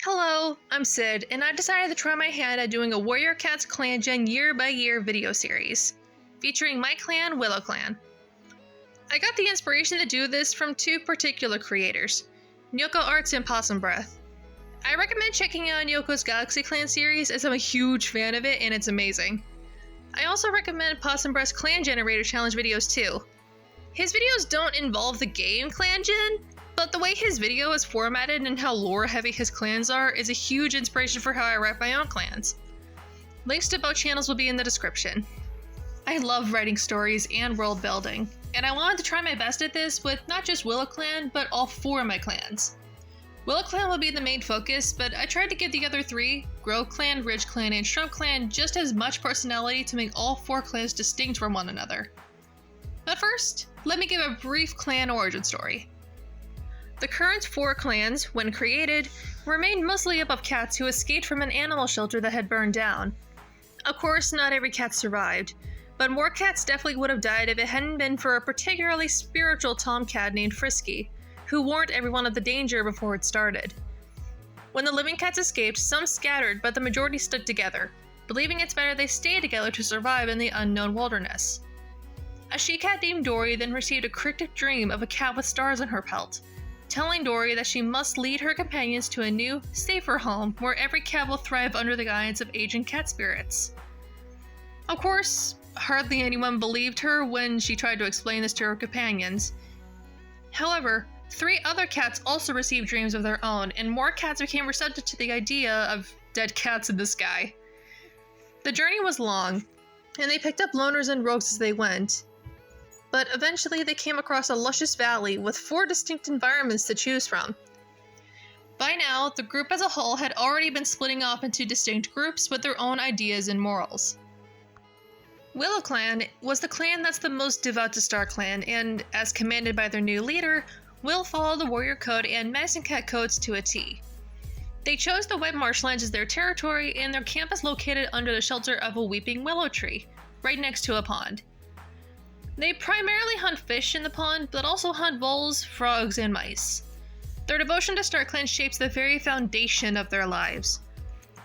Hello, I'm Sid, and I decided to try my hand at doing a Warrior Cats Clangen year-by-year video series, featuring my clan, Willowclan. I got the inspiration to do this from two particular creators, Nyoko Arts and Possum Breath. I recommend checking out Nyoko's Galaxy Clan series as I'm a huge fan of it and it's amazing. I also recommend Possum Breath's Clan Generator Challenge videos too. His videos don't involve the game Clangen, but the way his video is formatted and how lore-heavy his clans are is a huge inspiration for how I write my own clans. Links to both channels will be in the description. I love writing stories and world building, and I wanted to try my best at this with not just Willowclan, but all four of my clans. Willowclan will be the main focus, but I tried to give the other three, Grove Clan, Ridge Clan, and Shrimp Clan, just as much personality to make all four clans distinct from one another. But first, let me give a brief clan origin story. The current four clans, when created, were made mostly up of cats who escaped from an animal shelter that had burned down. Of course, not every cat survived, but more cats definitely would have died if it hadn't been for a particularly spiritual tomcat named Frisky, who warned everyone of the danger before it started. When the living cats escaped, some scattered, but the majority stuck together, believing it's better they stay together to survive in the unknown wilderness. A she-cat named Dory then received a cryptic dream of a cat with stars in her pelt, telling Dory that she must lead her companions to a new, safer home where every cat will thrive under the guidance of ancient cat spirits. Of course, hardly anyone believed her when she tried to explain this to her companions. However, 3 other cats also received dreams of their own, and more cats became receptive to the idea of dead cats in the sky. The journey was long, and they picked up loners and rogues as they went. But eventually they came across a luscious valley with 4 distinct environments to choose from. By now, the group as a whole had already been splitting off into distinct groups with their own ideas and morals. Willowclan was the clan that's the most devout to StarClan, and as commanded by their new leader, will follow the Warrior Code and Medicine Cat codes to a T. They chose the wet marshlands as their territory, and their camp is located under the shelter of a weeping willow tree, right next to a pond. They primarily hunt fish in the pond, but also hunt voles, frogs, and mice. Their devotion to StarClan shapes the very foundation of their lives.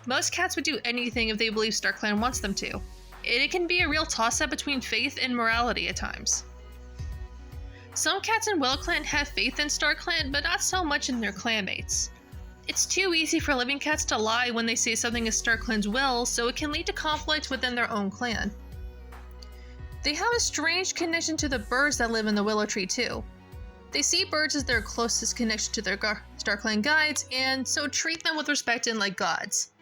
Most cats would do anything if they believe StarClan wants them to. It can be a real toss-up between faith and morality at times. Some cats in Willowclan have faith in StarClan, but not so much in their clanmates. It's too easy for living cats to lie when they say something is StarClan's will, so it can lead to conflict within their own clan. They have a strange connection to the birds that live in the willow tree too. They see birds as their closest connection to their StarClan guides, and so treat them with respect and like gods.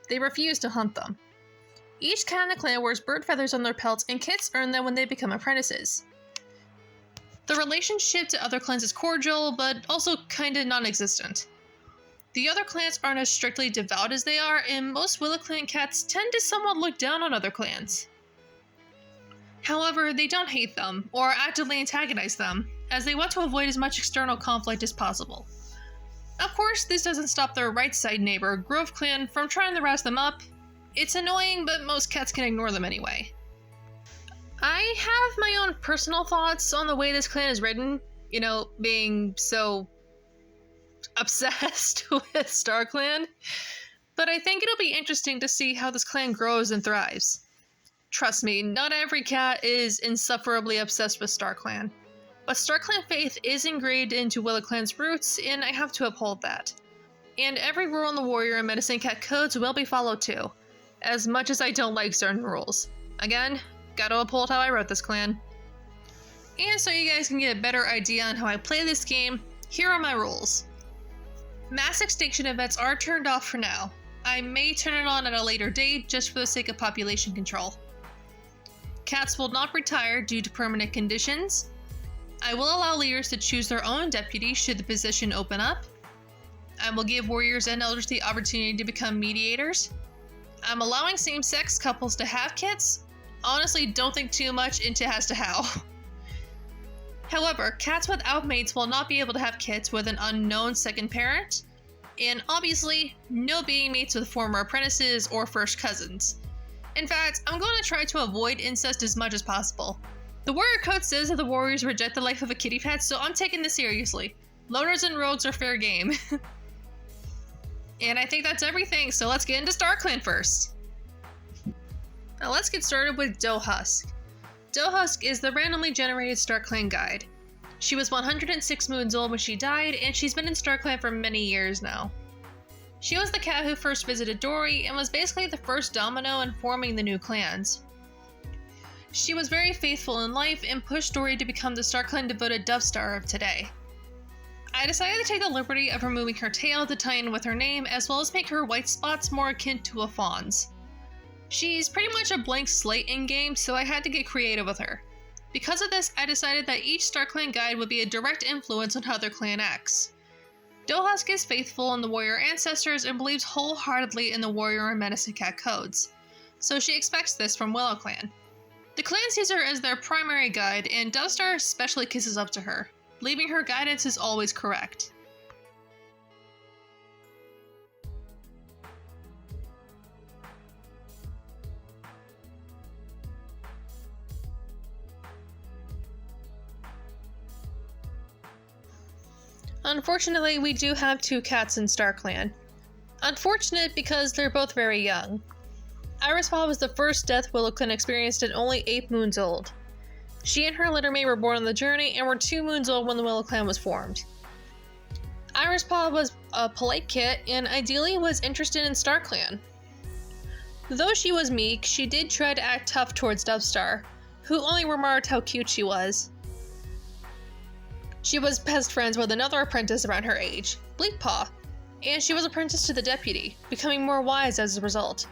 They refuse to hunt them. Each cat in the clan wears bird feathers on their pelts, and kits earn them when they become apprentices. The relationship to other clans is cordial, but also kinda non-existent. The other clans aren't as strictly devout as they are, and most Willowclan cats tend to somewhat look down on other clans. However, they don't hate them, or actively antagonize them, as they want to avoid as much external conflict as possible. Of course, this doesn't stop their right-side neighbor, Grove Clan, from trying to rouse them up. It's annoying, but most cats can ignore them anyway. I have my own personal thoughts on the way this clan is written, being so obsessed with StarClan, but I think it'll be interesting to see how this clan grows and thrives. Trust me, not every cat is insufferably obsessed with StarClan, but StarClan faith is engraved into Willowclan's roots, and I have to uphold that. And every rule in the Warrior and Medicine Cat codes will be followed too, as much as I don't like certain rules. Again, gotta uphold how I wrote this clan. And so you guys can get a better idea on how I play this game, here are my rules. Mass extinction events are turned off for now. I may turn it on at a later date just for the sake of population control. Cats will not retire due to permanent conditions. I will allow leaders to choose their own deputy should the position open up. I will give warriors and elders the opportunity to become mediators. I'm allowing same-sex couples to have kits. Honestly, don't think too much into as to how. However, cats without mates will not be able to have kits with an unknown second parent. And obviously, no being mates with former apprentices or first cousins. In fact, I'm going to try to avoid incest as much as possible. The Warrior Code says that the warriors reject the life of a kitty pet, so I'm taking this seriously. Loners and rogues are fair game. And I think that's everything, so let's get into StarClan first. Now let's get started with Husk. Husk is the randomly generated StarClan guide. She was 106 moons old when she died, and she's been in StarClan for many years now. She was the cat who first visited Dory and was basically the first domino in forming the new clans. She was very faithful in life and pushed Dory to become the StarClan devoted Dubstar of today. I decided to take the liberty of removing her tail to tie in with her name, as well as make her white spots more akin to a fawn's. She's pretty much a blank slate in-game, so I had to get creative with her. Because of this, I decided that each StarClan guide would be a direct influence on how their clan acts. Husk is faithful in the warrior ancestors and believes wholeheartedly in the warrior and menacing cat codes, so she expects this from Willowclan. The clan sees her as their primary guide, and Dubstar especially kisses up to her, believing her guidance is always correct. Unfortunately, we do have two cats in StarClan. Unfortunate because they're both very young. Iris Paw was the first death Willowclan experienced at only 8 moons old. She and her littermate were born on the journey and were 2 moons old when the Willowclan was formed. Iris Paw was a polite kit and ideally was interested in StarClan. Though she was meek, she did try to act tough towards Dubstar, who only remarked how cute she was. She was best friends with another apprentice around her age, Bleak Paaw, and she was apprenticed to the deputy, becoming more wise as a result.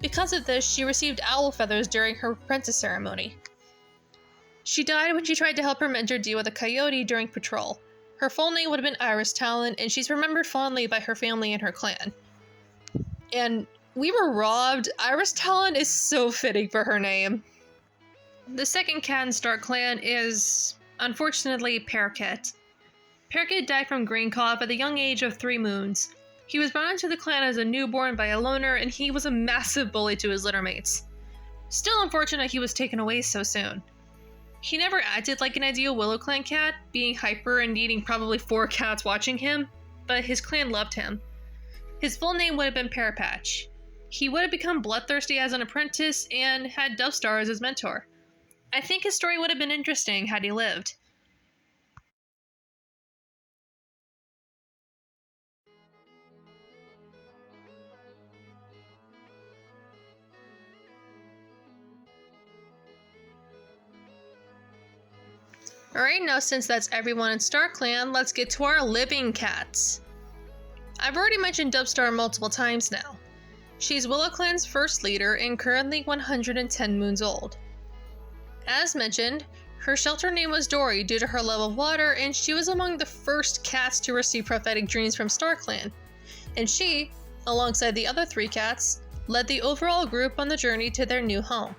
Because of this, she received owl feathers during her apprentice ceremony. She died when she tried to help her mentor deal with a coyote during patrol. Her full name would have been Iris Talon, and she's remembered fondly by her family and her clan. And we were robbed. Iris Talon is so fitting for her name. The second cat in StarClan is, unfortunately, Parakeet. Parakeet died from green cough at the young age of 3 moons. He was brought into the clan as a newborn by a loner, and he was a massive bully to his littermates. Still unfortunate he was taken away so soon. He never acted like an ideal Willowclan cat, being hyper and needing probably 4 cats watching him, but his clan loved him. His full name would have been Parapatch. He would have become bloodthirsty as an apprentice and had Dubstar as his mentor. I think his story would have been interesting had he lived. Alright, now since that's everyone in StarClan, let's get to our living cats. I've already mentioned Dubstar multiple times now. She's Willowclan's first leader and currently 110 moons old. As mentioned, her shelter name was Dory due to her love of water, and she was among the first cats to receive prophetic dreams from StarClan. And she, alongside the other 3 cats, led the overall group on the journey to their new home.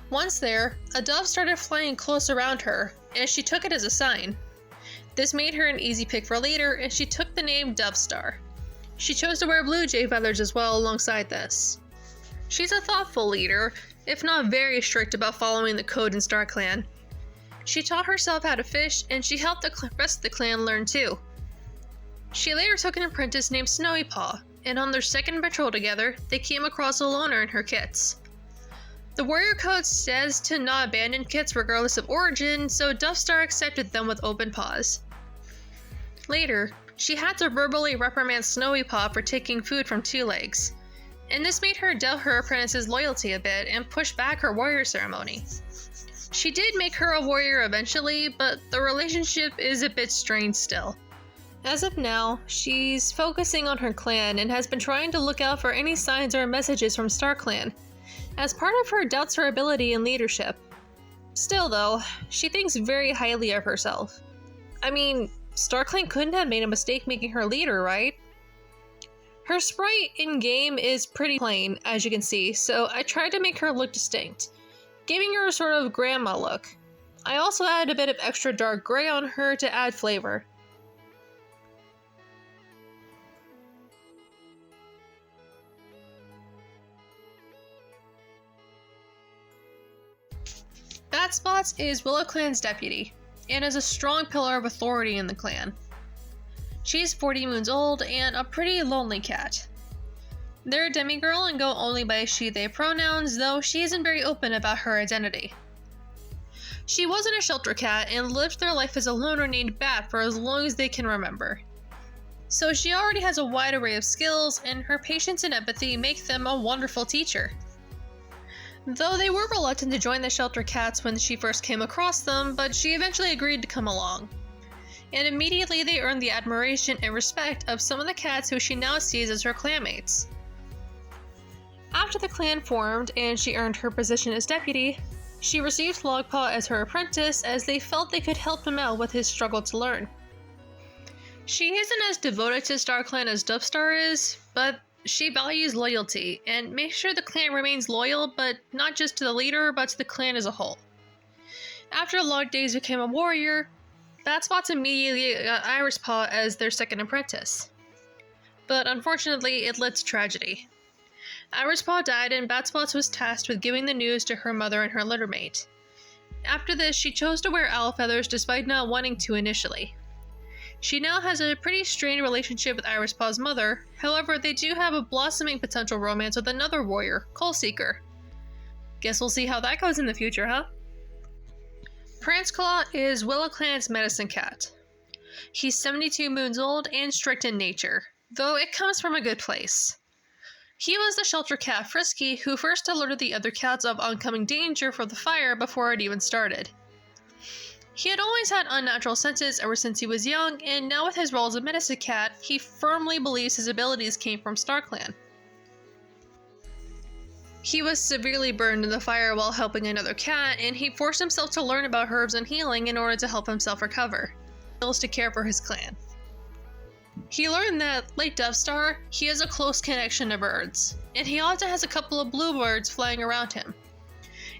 Once there, a dove started flying close around her, and she took it as a sign. This made her an easy pick for later, and she took the name Dubstar. She chose to wear blue jay feathers as well alongside this. She's a thoughtful leader, if not very strict about following the code in StarClan. She taught herself how to fish, and she helped the rest of the clan learn too. She later took an apprentice named Snowy Paw, and on their second patrol together, they came across a loner and her kits. The warrior code says to not abandon kits regardless of origin, so Dubstar accepted them with open paws. Later, she had to verbally reprimand Snowy Paw for taking food from 2 legs, and this made her doubt her apprentice's loyalty a bit and push back her warrior ceremony. She did make her a warrior eventually, but the relationship is a bit strained still. As of now, she's focusing on her clan and has been trying to look out for any signs or messages from StarClan, as part of her doubts her ability in leadership. Still though, she thinks very highly of herself. I mean, StarClan couldn't have made a mistake making her leader, right? Her sprite in-game is pretty plain, as you can see, so I tried to make her look distinct, giving her a sort of grandma look. I also added a bit of extra dark gray on her to add flavor. Batspots is Willowclan's deputy, and is a strong pillar of authority in the clan. She's 40 moons old and a pretty lonely cat. They're a demigirl and go only by she/they pronouns, though she isn't very open about her identity. She wasn't a shelter cat and lived their life as a loner named Bat for as long as they can remember. So she already has a wide array of skills, and her patience and empathy make them a wonderful teacher. Though they were reluctant to join the shelter cats when she first came across them, but she eventually agreed to come along. And immediately they earned the admiration and respect of some of the cats who she now sees as her clanmates. After the clan formed and she earned her position as deputy, she received Logpaw as her apprentice as they felt they could help him out with his struggle to learn. She isn't as devoted to StarClan as Dubstar is, but she values loyalty and makes sure the clan remains loyal, but not just to the leader, but to the clan as a whole. After Ldays became a warrior, Batspots immediately got Irispaw as their second apprentice. But unfortunately, it led to tragedy. Irispaw died and Batspots was tasked with giving the news to her mother and her littermate. After this, she chose to wear owl feathers despite not wanting to initially. She now has a pretty strained relationship with Irispaw's mother, however they do have a blossoming potential romance with another warrior, Coalseeker. Guess we'll see how that goes in the future, huh? Pranceclaw is Willowclan's medicine cat. He's 72 moons old and strict in nature, though it comes from a good place. He was the shelter cat Frisky who first alerted the other cats of oncoming danger for the fire before it even started. He had always had unnatural senses ever since he was young, and now with his role as a medicine cat, he firmly believes his abilities came from StarClan. He was severely burned in the fire while helping another cat, and he forced himself to learn about herbs and healing in order to help himself recover, to care for his clan. He learned that, like Dubstar, he has a close connection to birds, and he often has a couple of bluebirds flying around him.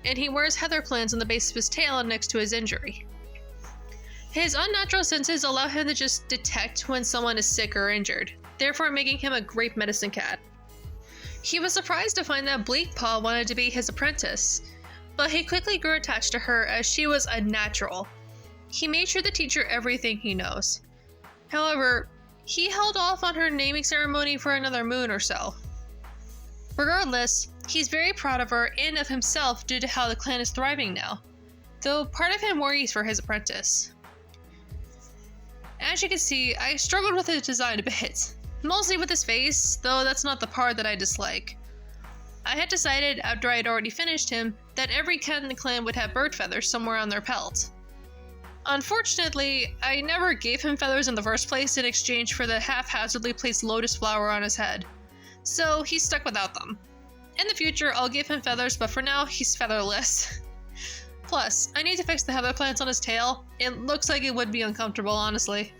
And he wears heather plants on the base of his tail next to his injury. His unnatural senses allow him to just detect when someone is sick or injured, therefore making him a great medicine cat. He was surprised to find that Bleak Paaw wanted to be his apprentice, but he quickly grew attached to her as she was a natural. He made sure to teach her everything he knows. However, he held off on her naming ceremony for another moon or so. Regardless, he's very proud of her and of himself due to how the clan is thriving now, though part of him worries for his apprentice. As you can see, I struggled with his design a bit, mostly with his face, though that's not the part that I dislike. I had decided, after I had already finished him, that every cat in the clan would have bird feathers somewhere on their pelt. Unfortunately, I never gave him feathers in the first place in exchange for the haphazardly placed lotus flower on his head, so he's stuck without them. In the future, I'll give him feathers, but for now, he's featherless. Plus, I need to fix the heather plants on his tail. It looks like it would be uncomfortable, honestly.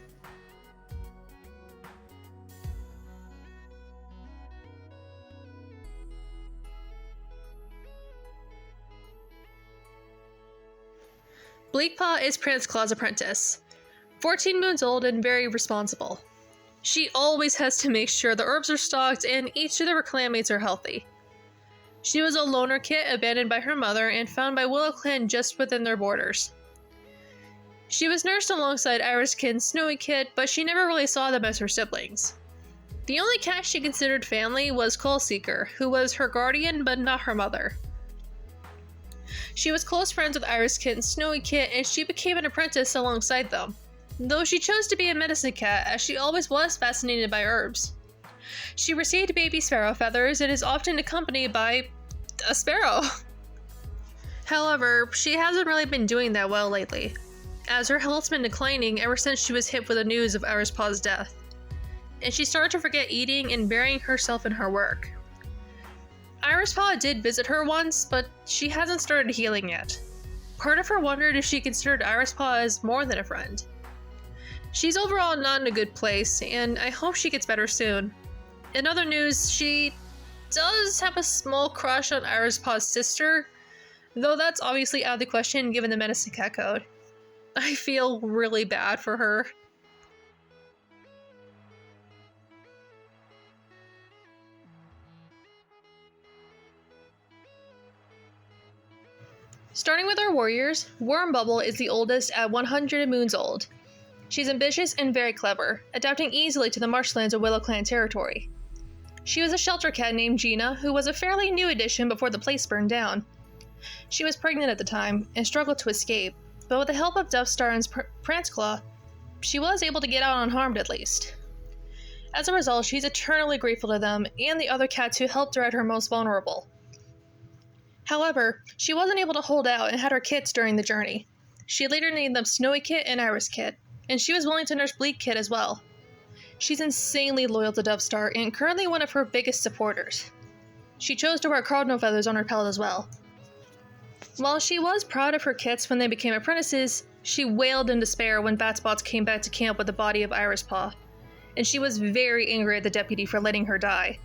Bleak Paaw is Pranceclaw's apprentice. 14 moons old and very responsible. She always has to make sure the herbs are stocked and each of their clanmates are healthy. She was a loner kit abandoned by her mother and found by Willowclan just within their borders. She was nursed alongside Iriskin's Snowy Kit, but she never really saw them as her siblings. The only cat she considered family was Coalseeker, who was her guardian but not her mother. She was close friends with Iriskin's Snowy Kit, and she became an apprentice alongside them, though she chose to be a medicine cat as she always was fascinated by herbs. She received baby sparrow feathers and is often accompanied by a sparrow. However, she hasn't really been doing that well lately, as her health's been declining ever since she was hit with the news of Irispaw's death, and she started to forget eating and burying herself in her work. Irispaw did visit her once, but she hasn't started healing yet. Part of her wondered if she considered Irispaw as more than a friend. She's overall not in a good place, and I hope she gets better soon. In other news, she does have a small crush on Irispaw's sister, though that's obviously out of the question given the medicine cat code. I feel really bad for her. Starting with our warriors, Wormbubble is the oldest at 100 moons old. She's ambitious and very clever, adapting easily to the marshlands of Willow Clan territory. She was a shelter cat named Gina, who was a fairly new addition before the place burned down. She was pregnant at the time and struggled to escape, but with the help of Dubstar and Pranceclaw, she was able to get out unharmed at least. As a result, she's eternally grateful to them and the other cats who helped her at her most vulnerable. However, she wasn't able to hold out and had her kits during the journey. She later named them Snowy Kit and Iris Kit, and she was willing to nurse Bleak Kit as well. She's insanely loyal to Dubstar and currently one of her biggest supporters. She chose to wear cardinal feathers on her pelt as well. While she was proud of her kits when they became apprentices, she wailed in despair when Batspots came back to camp with the body of Iris Paw, and she was very angry at the deputy for letting her die.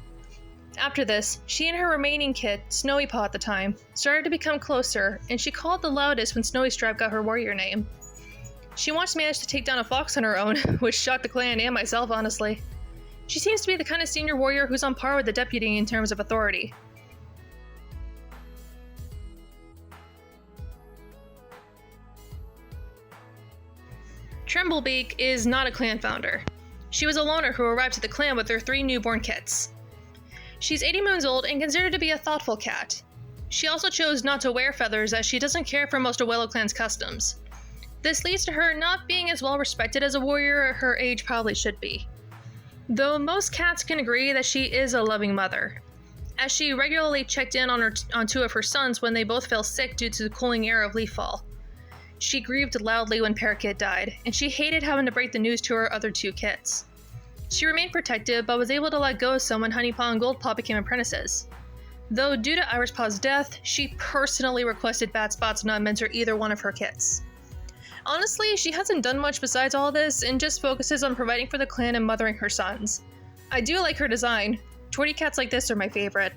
After this, she and her remaining kit, Snowy Paw at the time, started to become closer, and she called the loudest when Snowy Stripe got her warrior name. She once managed to take down a fox on her own, which shocked the clan and myself, honestly. She seems to be the kind of senior warrior who's on par with the deputy in terms of authority. Tremblebeak is not a clan founder. She was a loner who arrived to the clan with her 3 newborn kits. She's 80 moons old and considered to be a thoughtful cat. She also chose not to wear feathers as she doesn't care for most of Willowclan's customs. This leads to her not being as well respected as a warrior at her age probably should be. Though most cats can agree that she is a loving mother, as she regularly checked in on 2 of her sons when they both fell sick due to the cooling air of leaf fall. She grieved loudly when Parakeet died, and she hated having to break the news to her other 2 kits. She remained protective, but was able to let go of some when Honeypaw and Goldpaw became apprentices. Though due to Iris Paw's death, she personally requested Batspots not mentor either one of her kits. Honestly, she hasn't done much besides all this and just focuses on providing for the clan and mothering her sons. I do like her design. Torty cats like this are my favorite.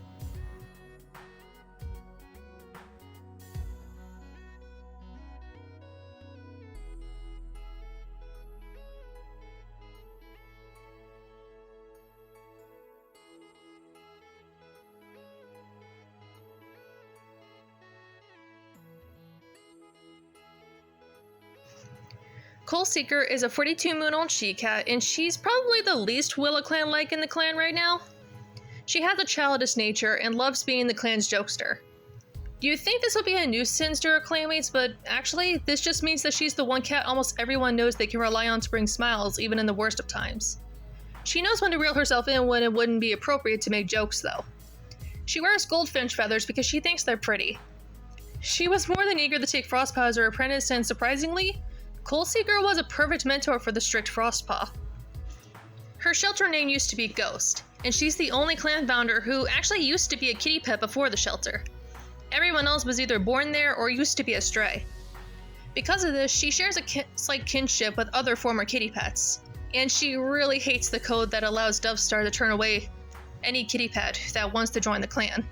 Coalseeker is a 42-moon-old she-cat, and she's probably the least Willowclan-like in the clan right now. She has a childish nature and loves being the clan's jokester. You'd think this would be a nuisance to her clanmates, but actually, this just means that she's the one cat almost everyone knows they can rely on to bring smiles, even in the worst of times. She knows when to reel herself in when it wouldn't be appropriate to make jokes, though. She wears goldfinch feathers because she thinks they're pretty. She was more than eager to take Frostpaw as her apprentice, and surprisingly, Coalseeker was a perfect mentor for the strict Frostpaw. Her shelter name used to be Ghost, and she's the only clan founder who actually used to be a kitty pet before the shelter. Everyone else was either born there or used to be a stray. Because of this, she shares a slight kinship with other former kitty pets, and she really hates the code that allows Dubstar to turn away any kitty pet that wants to join the clan.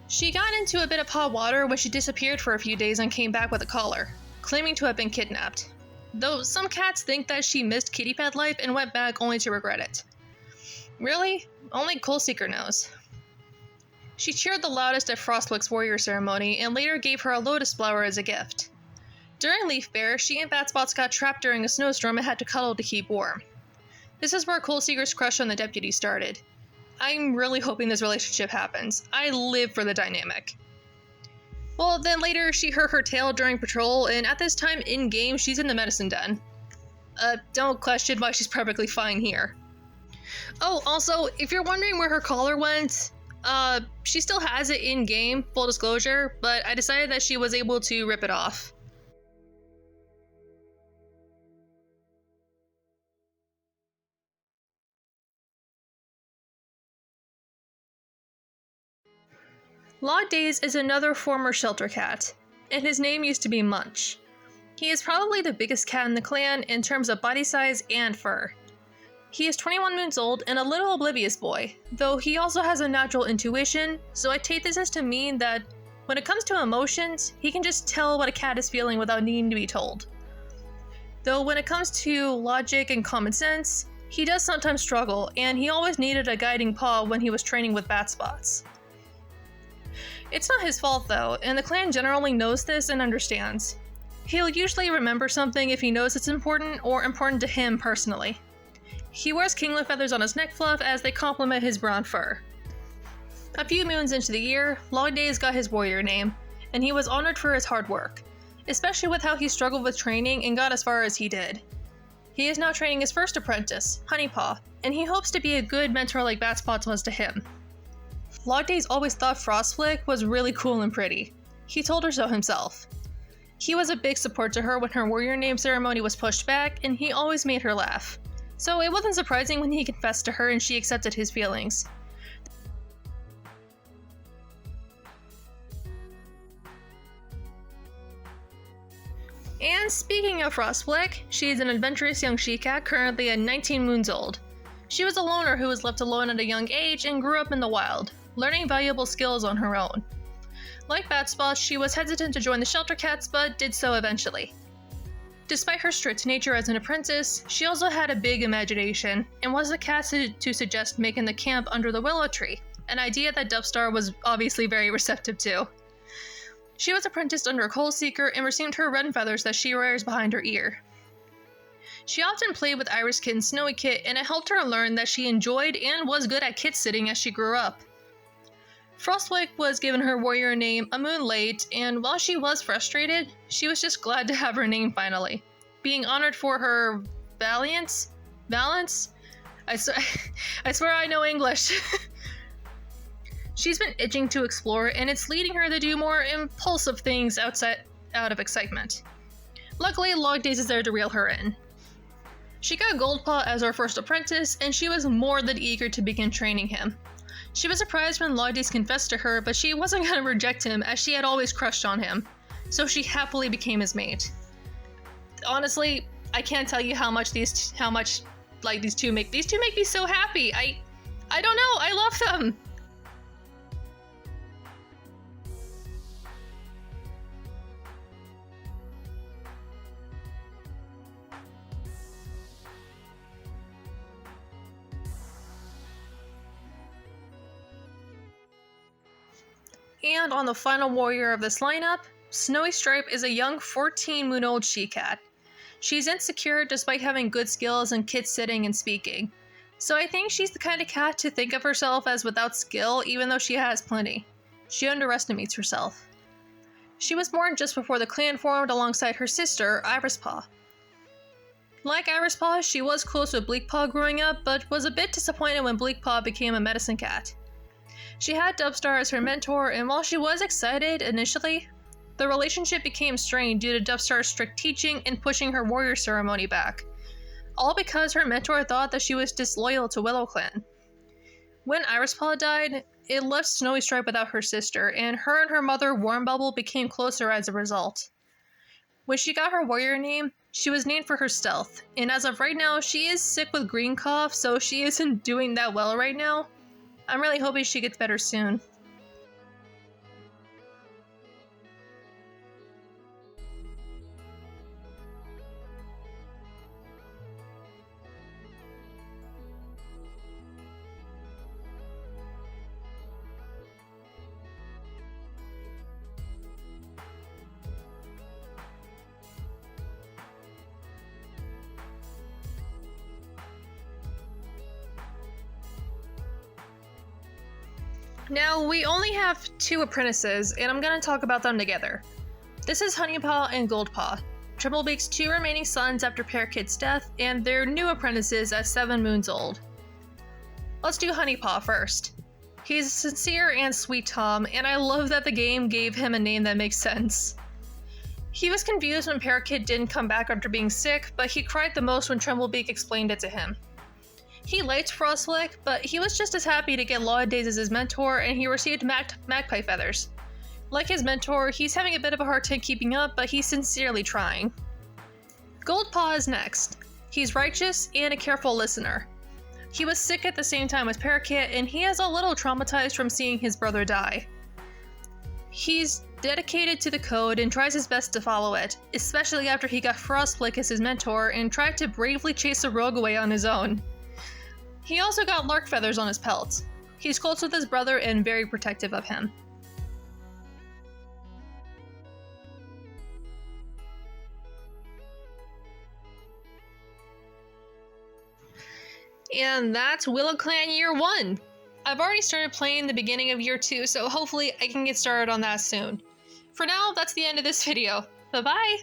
She got into a bit of hot water when she disappeared for a few days and came back with a collar, claiming to have been kidnapped, though some cats think that she missed kitty pet life and went back only to regret it. Really? Only Coalseeker knows. She cheered the loudest at Frostwick's warrior ceremony and later gave her a lotus flower as a gift. During Leaf Bear, she and Batspots got trapped during a snowstorm and had to cuddle to keep warm. This is where Coalseeker's crush on the deputy started. I'm really hoping this relationship happens. I live for the dynamic. Well, then later she hurt her tail during patrol, and at this time in-game she's in the medicine den. Don't question why she's perfectly fine here. Oh, also, if you're wondering where her collar went, she still has it in-game, full disclosure, but I decided that she was able to rip it off. Ldays is another former shelter cat, and his name used to be Munch. He is probably the biggest cat in the clan in terms of body size and fur. He is 21 moons old and a little oblivious boy, though he also has a natural intuition, so I take this as to mean that when it comes to emotions, he can just tell what a cat is feeling without needing to be told. Though when it comes to logic and common sense, he does sometimes struggle, and he always needed a guiding paw when he was training with Batspots. It's not his fault though, and the clan generally knows this and understands. He'll usually remember something if he knows it's important or important to him personally. He wears kinglet feathers on his neck fluff as they complement his brown fur. A few moons into the year, Ldays got his warrior name, and he was honored for his hard work, especially with how he struggled with training and got as far as he did. He is now training his first apprentice, Honeypaw, and he hopes to be a good mentor like Batot was to him. Ldays always thought Frostwi was really cool and pretty. He told her so himself. He was a big support to her when her warrior name ceremony was pushed back, and he always made her laugh. So it wasn't surprising when he confessed to her and she accepted his feelings. And speaking of Frostwi, she is an adventurous young she-cat currently at 19 moons old. She was a loner who was left alone at a young age and grew up in the wild, learning valuable skills on her own. Like Batot, she was hesitant to join the shelter cats, but did so eventually. Despite her strict nature as an apprentice, she also had a big imagination, and was the cat to suggest making the camp under the willow tree, an idea that Dubstar was obviously very receptive to. She was apprenticed under a coal seeker and received her wren feathers that she wears behind her ear. She often played with Iris Kit and Snowy Kit, and it helped her learn that she enjoyed and was good at kit sitting as she grew up. Frostwi was given her warrior name a moon late, and while she was frustrated, she was just glad to have her name finally, being honored for her valence? I swear I know English. She's been itching to explore, and it's leading her to do more impulsive things out of excitement. Luckily, Ldays is there to reel her in. She got Goldpaw as her first apprentice, and she was more than eager to begin training him. She was surprised when Ldays confessed to her, but she wasn't going to reject him as she had always crushed on him, so she happily became his mate. Honestly, I can't tell you how much these two make me so happy. I don't know, I love them. And on the final warrior of this lineup, Snowy Stripe is a young 14-moon-old she-cat. She's insecure despite having good skills in kit sitting and speaking, so I think she's the kind of cat to think of herself as without skill even though she has plenty. She underestimates herself. She was born just before the clan formed alongside her sister, Iris Paaw. Like Iris Paaw, she was close with Bleak Paaw growing up, but was a bit disappointed when Bleak Paaw became a medicine cat. She had Dubstar as her mentor, and while she was excited initially, the relationship became strained due to Dubstar's strict teaching and pushing her warrior ceremony back, all because her mentor thought that she was disloyal to Willowclan. When Iris Paaw died, it left Snowy Stripe without her sister, and her mother Warmbubble became closer as a result. When she got her warrior name, she was named for her stealth, and as of right now, she is sick with green cough, so she isn't doing that well right now. I'm really hoping she gets better soon. Now, we only have 2 apprentices, and I'm going to talk about them together. This is Honeypaw and Goldpaw, Trimblebeak's 2 remaining sons after Parrot's death, and their new apprentices at 7 moons old. Let's do Honeypaw first. He's a sincere and sweet Tom, and I love that the game gave him a name that makes sense. He was confused when Parrot didn't come back after being sick, but he cried the most when Trimblebeak explained it to him. He liked Frostwi, but he was just as happy to get Ldays as his mentor, and he received magpie feathers. Like his mentor, he's having a bit of a hard time keeping up, but he's sincerely trying. Goldpaw is next. He's righteous and a careful listener. He was sick at the same time as Parrot, and he is a little traumatized from seeing his brother die. He's dedicated to the code and tries his best to follow it, especially after he got Frostwi as his mentor and tried to bravely chase a rogue away on his own. He also got lark feathers on his pelt. He's close with his brother and very protective of him. And that's Willowclan Year 1. I've already started playing the beginning of Year 2, so hopefully I can get started on that soon. For now, that's the end of this video. Bye-bye!